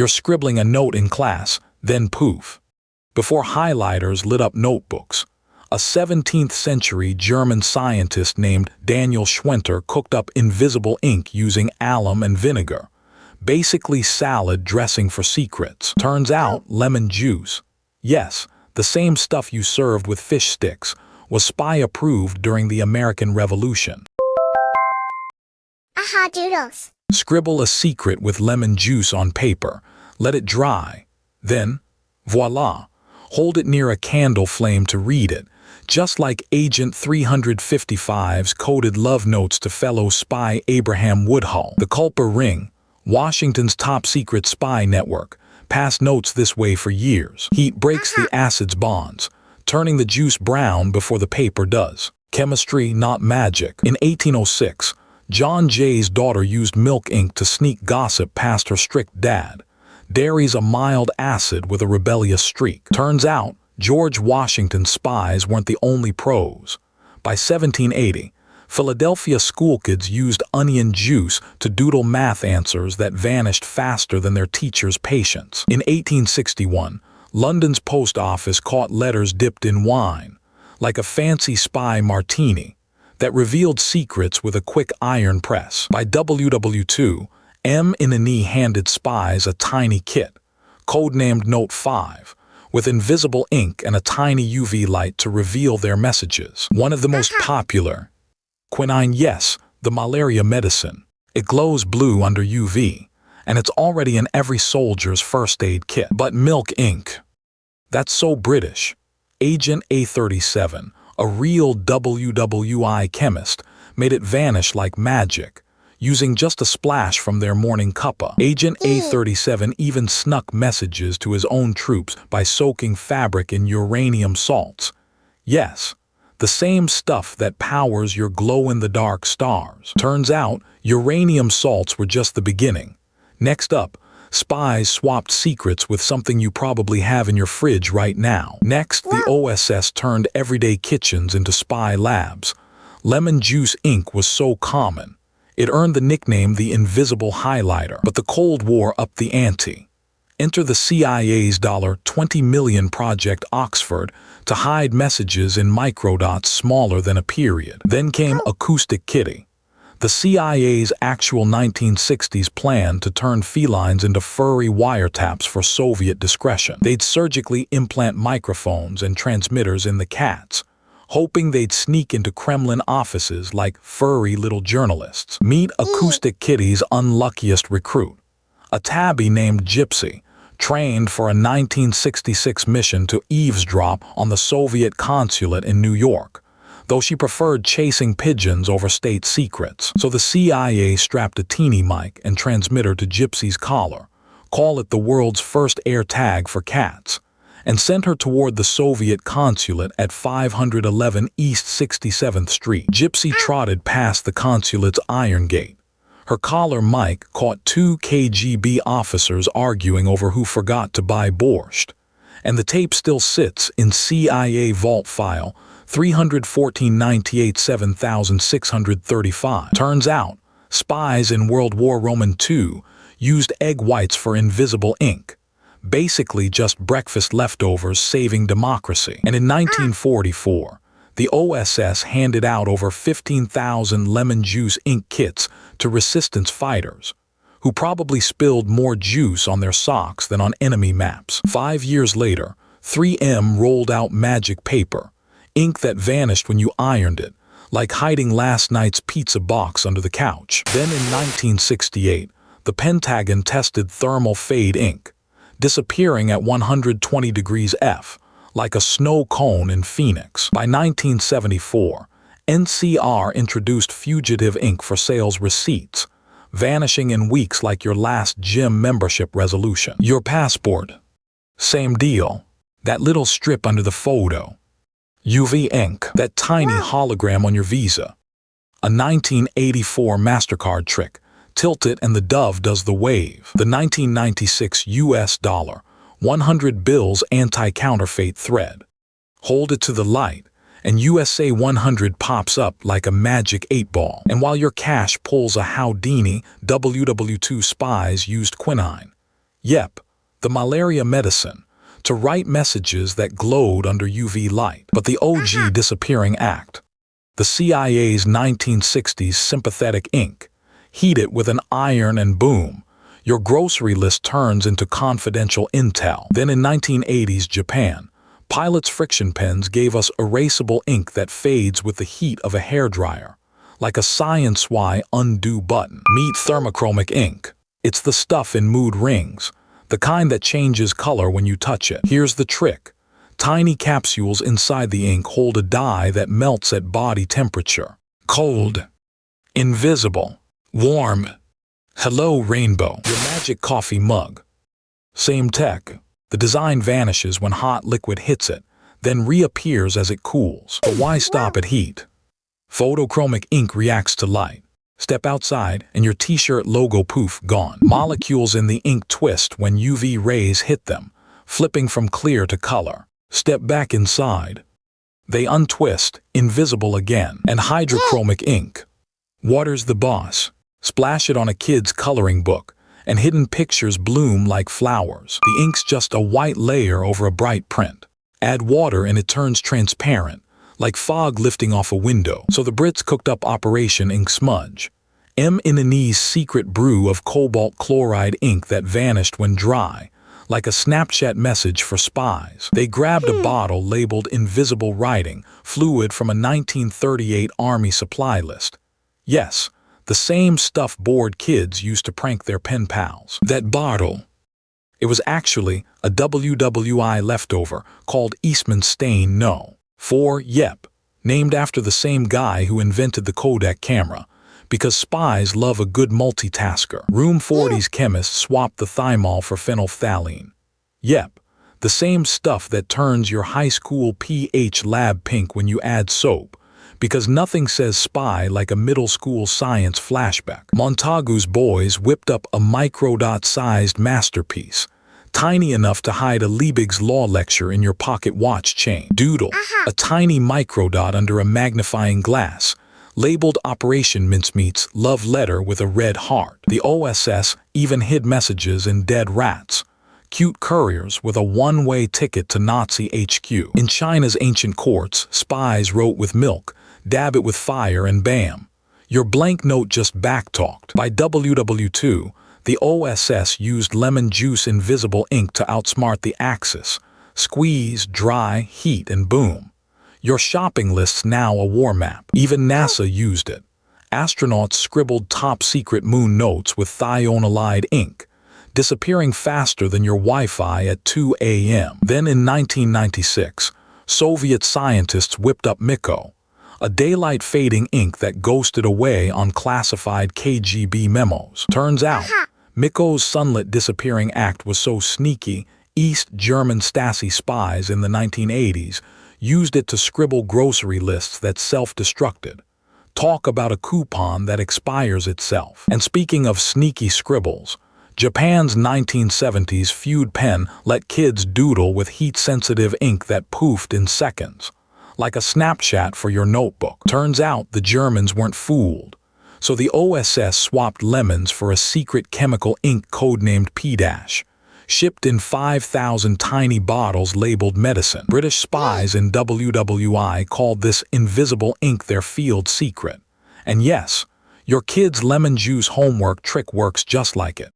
You're scribbling a note in class, then poof. Before highlighters lit up notebooks, a 17th century German scientist named Daniel Schwenter cooked up invisible ink using alum and vinegar. Basically salad dressing for secrets. Turns out lemon juice, yes, the same stuff you served with fish sticks, was spy-approved during the American Revolution. Aha, Doodles. Scribble a secret with lemon juice on paper, let it dry, then, voila, hold it near a candle flame to read it, just like Agent 355's coded love notes to fellow spy Abraham Woodhull. The Culper ring, Washington's top-secret spy network, passed notes this way for years. Heat breaks the acid's bonds, turning the juice brown before the paper does. Chemistry, not magic. In 1806, John Jay's daughter used milk ink to sneak gossip past her strict dad. Dairy's a mild acid with a rebellious streak. Turns out, George Washington's spies weren't the only pros. By 1780, Philadelphia schoolkids used onion juice to doodle math answers that vanished faster than their teachers' patience. In 1861, London's post office caught letters dipped in wine, like a fancy spy martini, that revealed secrets with a quick iron press. By WWII, M&E handed spies a tiny kit, codenamed Note 5, with invisible ink and a tiny UV light to reveal their messages. One of the most popular, quinine, yes, the malaria medicine. It glows blue under UV, and it's already in every soldier's first aid kit. But milk ink, that's so British. Agent A37, a real WWII chemist, made it vanish like magic, using just a splash from their morning cuppa. Agent A37 even snuck messages to his own troops by soaking fabric in uranium salts. Yes, the same stuff that powers your glow-in-the-dark stars. Turns out, uranium salts were just the beginning. Next up, spies swapped secrets with something you probably have in your fridge right now. Next, the OSS turned everyday kitchens into spy labs. Lemon juice ink was so common, it earned the nickname the invisible highlighter. But the Cold War upped the ante. Enter the CIA's $20 million Project Oxford to hide messages in microdots smaller than a period. Then came Acoustic Kitty, the CIA's actual 1960s plan to turn felines into furry wiretaps for Soviet discretion. They'd surgically implant microphones and transmitters in the cats, hoping they'd sneak into Kremlin offices like furry little journalists. Meet Acoustic Kitty's unluckiest recruit, a tabby named Gypsy, trained for a 1966 mission to eavesdrop on the Soviet consulate in New York, though she preferred chasing pigeons over state secrets. So the CIA strapped a teeny mic and transmitter to Gypsy's collar, call it the world's first air tag for cats, and sent her toward the Soviet consulate at 511 East 67th Street. Gypsy trotted past the consulate's iron gate. Her collar mic caught 2 KGB officers arguing over who forgot to buy borscht, and the tape still sits in CIA Vault File 314-98-7635. Turns out, spies in World War II used egg whites for invisible ink, basically just breakfast leftovers saving democracy. And in 1944, the OSS handed out over 15,000 lemon juice ink kits to resistance fighters, who probably spilled more juice on their socks than on enemy maps. 5 years later, 3M rolled out magic paper, ink that vanished when you ironed it, like hiding last night's pizza box under the couch. Then in 1968, the Pentagon tested thermal fade ink, disappearing at 120 degrees F, like a snow cone in Phoenix. By 1974, NCR introduced fugitive ink for sales receipts, vanishing in weeks like your last gym membership resolution. Your passport, same deal. That little strip under the photo. UV ink, that tiny hologram on your visa. A 1984 MasterCard trick. Tilt it and the dove does the wave. The 1996 US dollar 100 bills anti-counterfeit thread. Hold it to the light, and USA 100 pops up like a magic 8-ball. And while your cash pulls a Houdini, WW2 spies used quinine. Yep, the malaria medicine, to write messages that glowed under UV light. But the OG disappearing act, the CIA's 1960s sympathetic ink. Heat it with an iron and boom, your grocery list turns into confidential intel. Then in 1980s Japan, Pilot's friction pens gave us erasable ink that fades with the heat of a hairdryer, like a Science-Y undo button. Meet thermochromic ink. It's the stuff in mood rings, the kind that changes color when you touch it. Here's the trick. Tiny capsules inside the ink hold a dye that melts at body temperature. Cold, invisible, warm. Hello, rainbow. Your magic coffee mug. Same tech. The design vanishes when hot liquid hits it, then reappears as it cools. But why stop at heat? Photochromic ink reacts to light. Step outside and your t-shirt logo poof gone. Molecules in the ink twist when UV rays hit them, flipping from clear to color. Step back inside. They untwist, invisible again. And hydrochromic ink. Water's the boss. Splash it on a kid's coloring book, and hidden pictures bloom like flowers. The ink's just a white layer over a bright print. Add water and it turns transparent, like fog lifting off a window. So the Brits cooked up Operation Ink Smudge, M.N.E.'s secret brew of cobalt chloride ink that vanished when dry, like a Snapchat message for spies. They grabbed a bottle labeled invisible writing, fluid from a 1938 Army supply list. Yes, the same stuff bored kids used to prank their pen pals. That bottle, it was actually a WWII leftover called Eastman Stain No. 4, yep, named after the same guy who invented the Kodak camera, because spies love a good multitasker. Room 40's chemists swapped the thymol for phenolphthalein. Yep, the same stuff that turns your high school pH lab pink when you add soap, because nothing says spy like a middle school science flashback. Montagu's boys whipped up a microdot-sized masterpiece, tiny enough to hide a Liebig's law lecture in your pocket watch chain. Doodle, a tiny microdot under a magnifying glass, labeled Operation Mincemeat's love letter with a red heart. The OSS even hid messages in dead rats, cute couriers with a one-way ticket to Nazi HQ. In China's ancient courts, spies wrote with milk, dab it with fire, and bam, your blank note just backtalked. By WWII, the OSS used lemon juice invisible ink to outsmart the Axis. Squeeze, dry, heat, and boom. Your shopping list's now a war map. Even NASA used it. Astronauts scribbled top-secret moon notes with thionylide ink, disappearing faster than your Wi-Fi at 2 a.m. Then in 1996, Soviet scientists whipped up Miko, a daylight-fading ink that ghosted away on classified KGB memos. Turns out, Miko's sunlit disappearing act was so sneaky, East German Stasi spies in the 1980s used it to scribble grocery lists that self-destructed. Talk about a coupon that expires itself. And speaking of sneaky scribbles, Japan's 1970s feud pen let kids doodle with heat-sensitive ink that poofed in seconds, like a Snapchat for your notebook. Turns out the Germans weren't fooled. So the OSS swapped lemons for a secret chemical ink codenamed P-, shipped in 5,000 tiny bottles labeled medicine. British spies in WWII called this invisible ink their field secret. And yes, your kid's lemon juice homework trick works just like it.